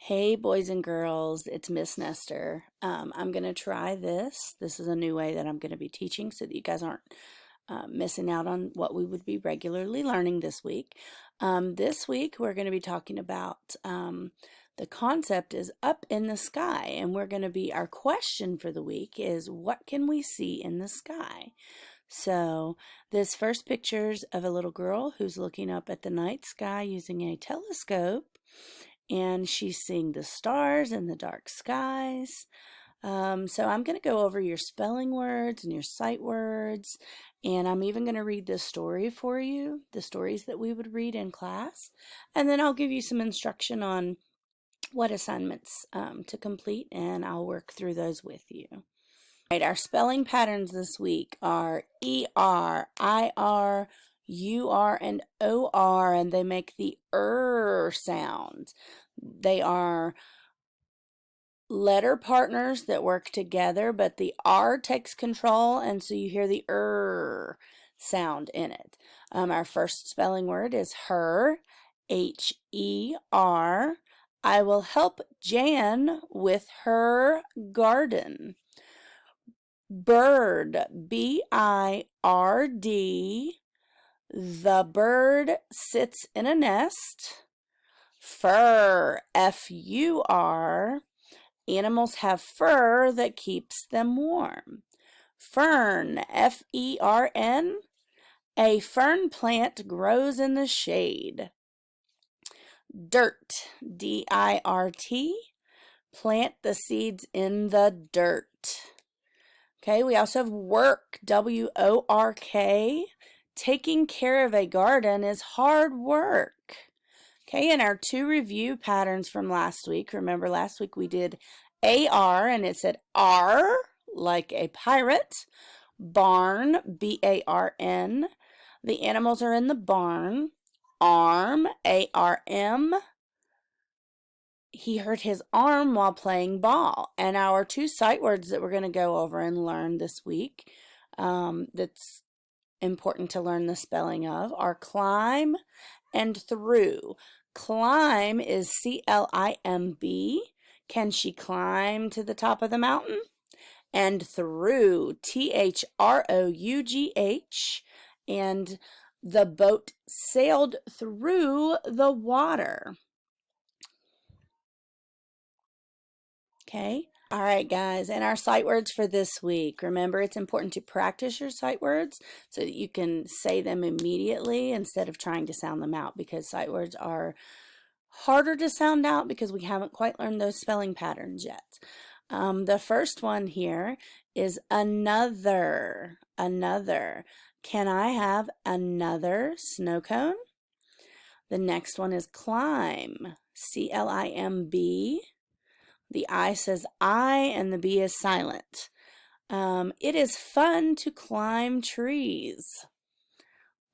Hey, boys and girls, it's Miss Nestor. I'm going to try this. This is a new way that I'm going to be teaching so that you guys aren't missing out on what we would be regularly learning this week. This week, we're going to be talking about the concept is up in the sky, and our question for the week is, what can we see in the sky? So this first picture's of a little girl who's looking up at the night sky using a telescope, and she's seeing the stars in the dark skies. So I'm going to go over your spelling words and your sight words, and I'm even going to read this story for you, the stories that we would read in class, and then I'll give you some instruction on what assignments to complete, and I'll work through those with you. Right, our spelling patterns this week are E-R, I-R, U-R, and O-R, and they make the sound. They are letter partners that work together, but the R takes control, and so you hear the sound in it. Our first spelling word is her, H-E-R. I will help Jan with her garden. Bird, B-I-R-D. The bird sits in a nest. Fur, F-U-R. Animals have fur that keeps them warm. Fern, F-E-R-N. A fern plant grows in the shade. Dirt, D-I-R-T. Plant the seeds in the dirt. Okay, we also have work, W-O-R-K. Taking care of a garden is hard work. Okay, and our two review patterns from last week. Remember last week we did A-R and it said R, like a pirate. Barn, B-A-R-N. The animals are in the barn. Arm, A-R-M. He hurt his arm while playing ball. And our two sight words that we're going to go over and learn this week, that's important to learn the spelling of, are climb and through. Climb is C-L-I-M-B. Can she climb to the top of the mountain? And through, T-H-R-O-U-G-H. And the boat sailed through the water. Okay. All right, guys, and our sight words for this week. Remember, it's important to practice your sight words so that you can say them immediately instead of trying to sound them out, because sight words are harder to sound out because we haven't quite learned those spelling patterns yet. The first one here is another. Another. Can I have another snow cone? The next one is climb. C-L-I-M-B. The I says I and the B is silent. It is fun to climb trees.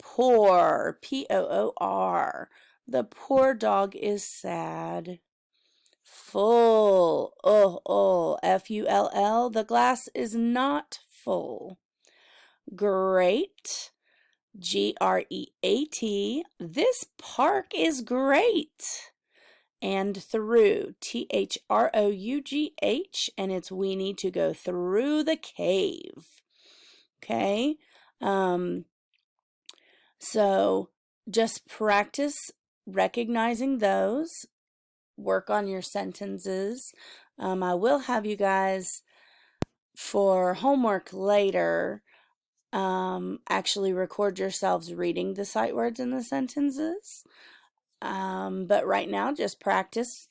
Poor, P-O-O-R. The poor dog is sad. Full, F-U-L-L. The glass is not full. Great, G-R-E-A-T. This park is great. And through, T-H-R-O-U-G-H, and it's we need to go through the cave. Okay, so just practice recognizing those. Work on your sentences. I will have you guys for homework later actually record yourselves reading the sight words and the sentences. But right now, just practice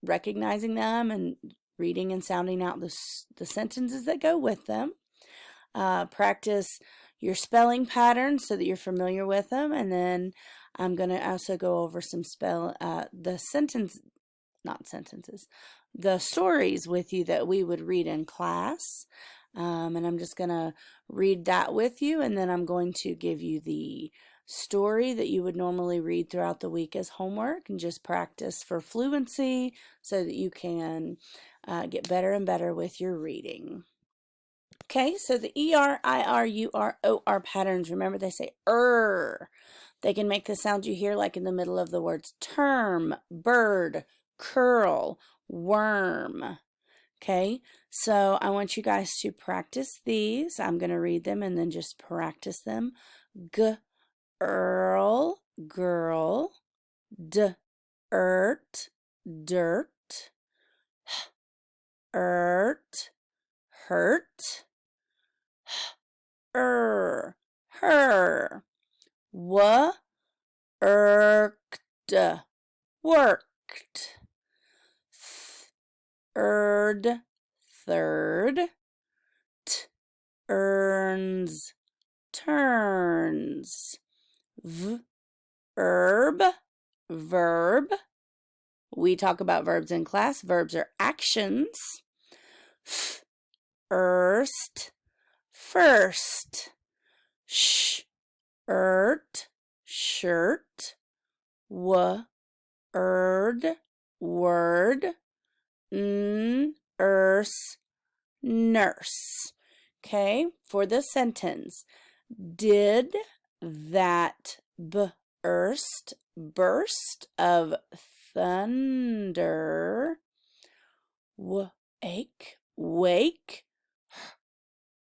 recognizing them and reading and sounding out the sentences that go with them. Practice your spelling patterns so that you're familiar with them, and then I'm going to also go over some the stories with you that we would read in class. And I'm just going to read that with you, and then I'm going to give you the story that you would normally read throughout the week as homework, and just practice for fluency so that you can get better and better with your reading. Okay, so the E-R, I-R, U-R, O-R patterns, remember they say They can make the sound you hear like in the middle of the words term, bird, curl, worm. Okay, so I want you guys to practice these. I'm going to read them and then just practice them. Girl, girl, dirt, dirt, hurt, hurt, her, worked, worked, third, third, earns, turns, verb, verb. We talk about verbs in class. Verbs are actions. First, first, shirt, shirt, word, word, nurse, nurse. Okay, for the sentence, did that burst of thunder wake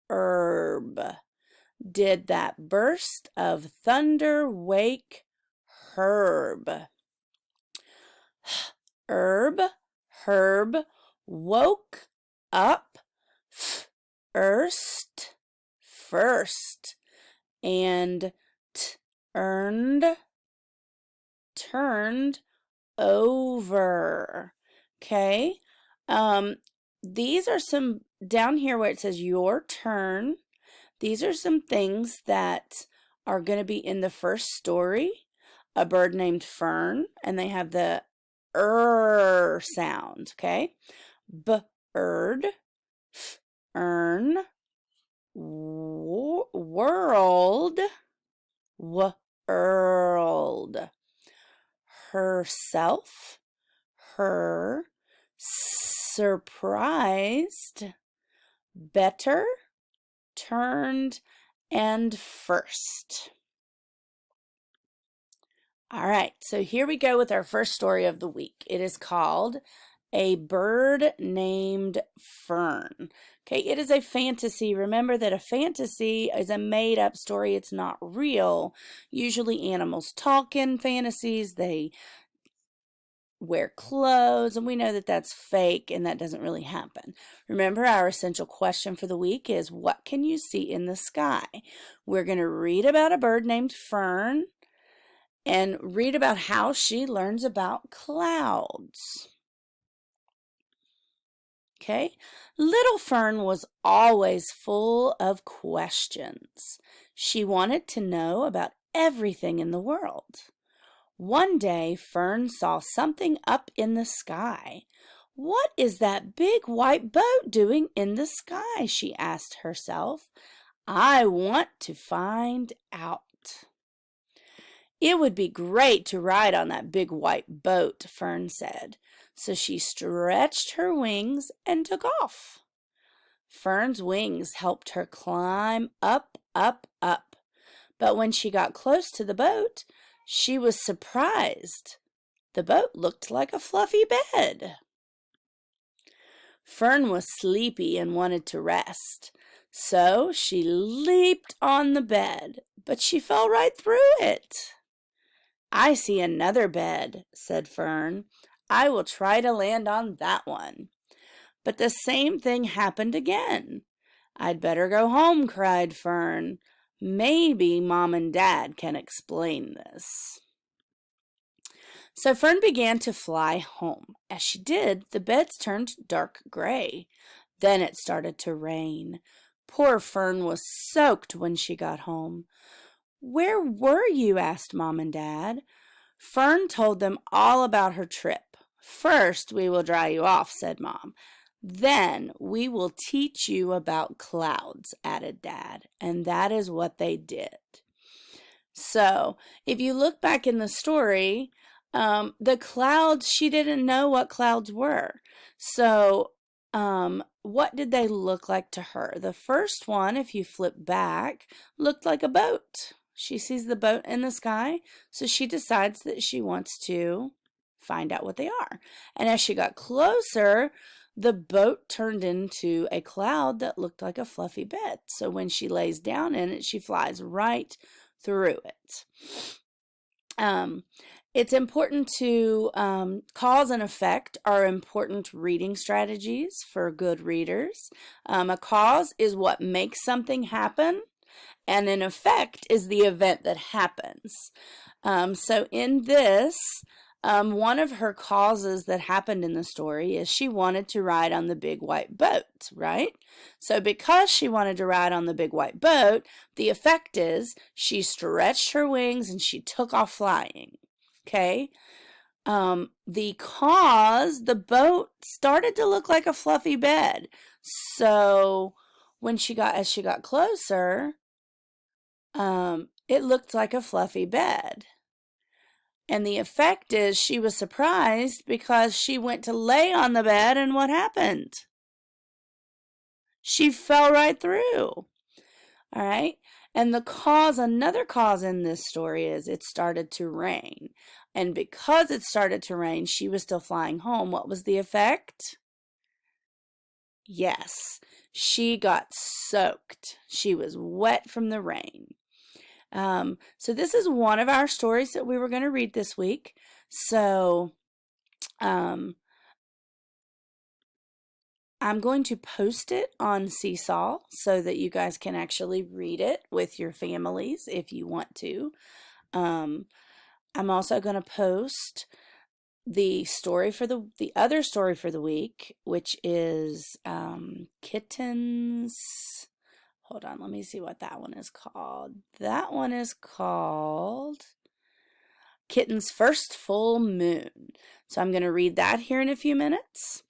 herb? Did that burst of thunder wake Herb? Herb woke up first, and turned over. Okay. These are some down here where it says your turn. These are some things that are going to be in the first story. A bird named Fern, and they have the sound, okay? Bird, fern, world, world, herself, her, surprised, better, turned, and first. All right, so here we go with our first story of the week. It is called A Bird Named Fern. Okay, it is a fantasy. Remember that a fantasy is a made-up story. It's not real. Usually animals talk in fantasies. They wear clothes, and we know that that's fake and that doesn't really happen. Remember, our essential question for the week is, what can you see in the sky? We're going to read about a bird named Fern and read about how she learns about clouds. Okay, little Fern was always full of questions. She wanted to know about everything in the world. One day, Fern saw something up in the sky. What is that big white boat doing in the sky? She asked herself. I want to find out. It would be great to ride on that big white boat, Fern said. So she stretched her wings and took off. Fern's wings helped her climb up, up, up. But when she got close to the boat, she was surprised. The boat looked like a fluffy bed. Fern was sleepy and wanted to rest. So she leaped on the bed, but she fell right through it. I see another bed, said Fern. I will try to land on that one. But the same thing happened again. I'd better go home, cried Fern. Maybe Mom and Dad can explain this. So Fern began to fly home. As she did, the beds turned dark gray. Then it started to rain. Poor Fern was soaked when she got home. Where were you? Asked Mom and Dad. Fern told them all about her trip. First, we will dry you off, said Mom. Then we will teach you about clouds, added Dad. And that is what they did. So, if you look back in the story, the clouds, she didn't know what clouds were. So, what did they look like to her? The first one, if you flip back, looked like a boat. She sees the boat in the sky, so she decides that she wants to find out what they are. And as she got closer, the boat turned into a cloud that looked like a fluffy bed. So when she lays down in it, she flies right through it. It's important to cause and effect are important reading strategies for good readers. A cause is what makes something happen, and an effect is the event that happens. So in this, one of her causes that happened in the story is she wanted to ride on the big white boat, right? So because she wanted to ride on the big white boat, the effect is she stretched her wings and she took off flying. Okay. The cause, the boat started to look like a fluffy bed. So as she got closer, it looked like a fluffy bed. And the effect is she was surprised because she went to lay on the bed, and what happened? She fell right through. All right. And another cause in this story is it started to rain. And because it started to rain, she was still flying home. What was the effect? Yes, she got soaked. She was wet from the rain. So this is one of our stories that we were going to read this week. So I'm going to post it on Seesaw so that you guys can actually read it with your families if you want to. I'm also going to post the other story for the week, which is Kittens. Hold on, let me see what that one is called. That one is called Kitten's First Full Moon. So I'm going to read that here in a few minutes.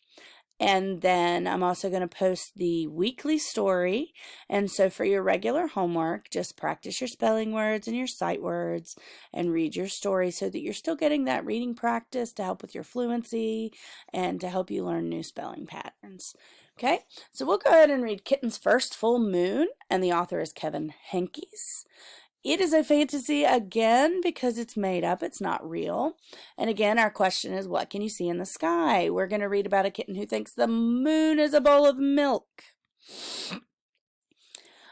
And then I'm also going to post the weekly story. And so for your regular homework, just practice your spelling words and your sight words and read your story so that you're still getting that reading practice to help with your fluency and to help you learn new spelling patterns. Okay, so we'll go ahead and read Kitten's First Full Moon, and the author is Kevin Henkes. It is a fantasy again because it's made up. It's not real. And again, our question is, what can you see in the sky? We're going to read about a kitten who thinks the moon is a bowl of milk. All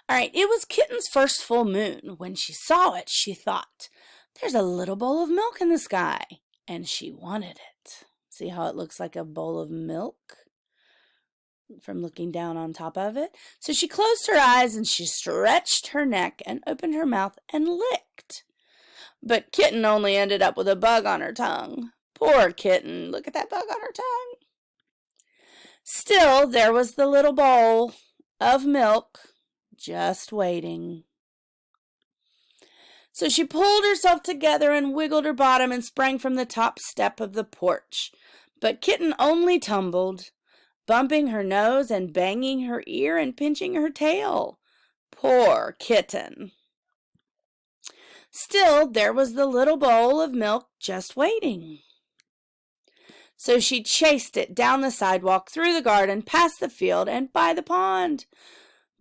right, it was Kitten's first full moon. When she saw it, she thought, there's a little bowl of milk in the sky. And she wanted it. See how it looks like a bowl of milk from looking down on top of it? So she closed her eyes and she stretched her neck and opened her mouth and licked. But Kitten only ended up with a bug on her tongue. Poor Kitten, look at that bug on her tongue. Still, there was the little bowl of milk just waiting. So she pulled herself together and wiggled her bottom and sprang from the top step of the porch. But Kitten only tumbled, bumping her nose and banging her ear and pinching her tail. Poor Kitten. Still, there was the little bowl of milk just waiting. So she chased it down the sidewalk, through the garden, past the field, and by the pond.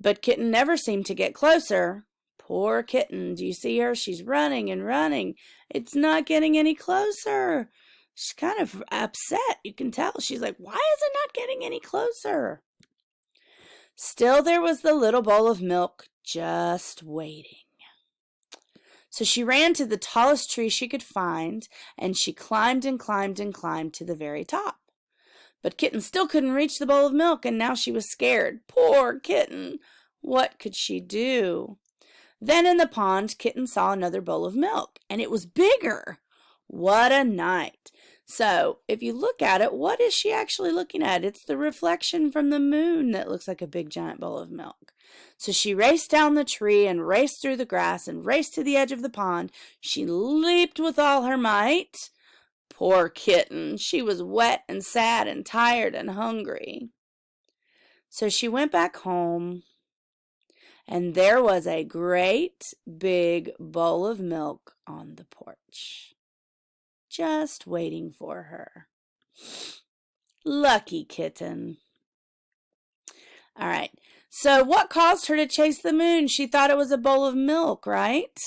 But Kitten never seemed to get closer. Poor Kitten. Do you see her? She's running and running. It's not getting any closer. She's kind of upset. You can tell. She's like, why is it not getting any closer? Still, there was the little bowl of milk just waiting. So she ran to the tallest tree she could find, and she climbed and climbed and climbed to the very top. But Kitten still couldn't reach the bowl of milk, and now she was scared. Poor Kitten! What could she do? Then in the pond, Kitten saw another bowl of milk, and it was bigger. What a night! So, if you look at it, what is she actually looking at? It's the reflection from the moon that looks like a big giant bowl of milk. So she raced down the tree and raced through the grass and raced to the edge of the pond. She leaped with all her might. Poor Kitten, she was wet and sad and tired and hungry. So she went back home, and there was a great big bowl of milk on the porch, just waiting for her. Lucky Kitten. All right, so what caused her to chase the moon? She thought it was a bowl of milk, right?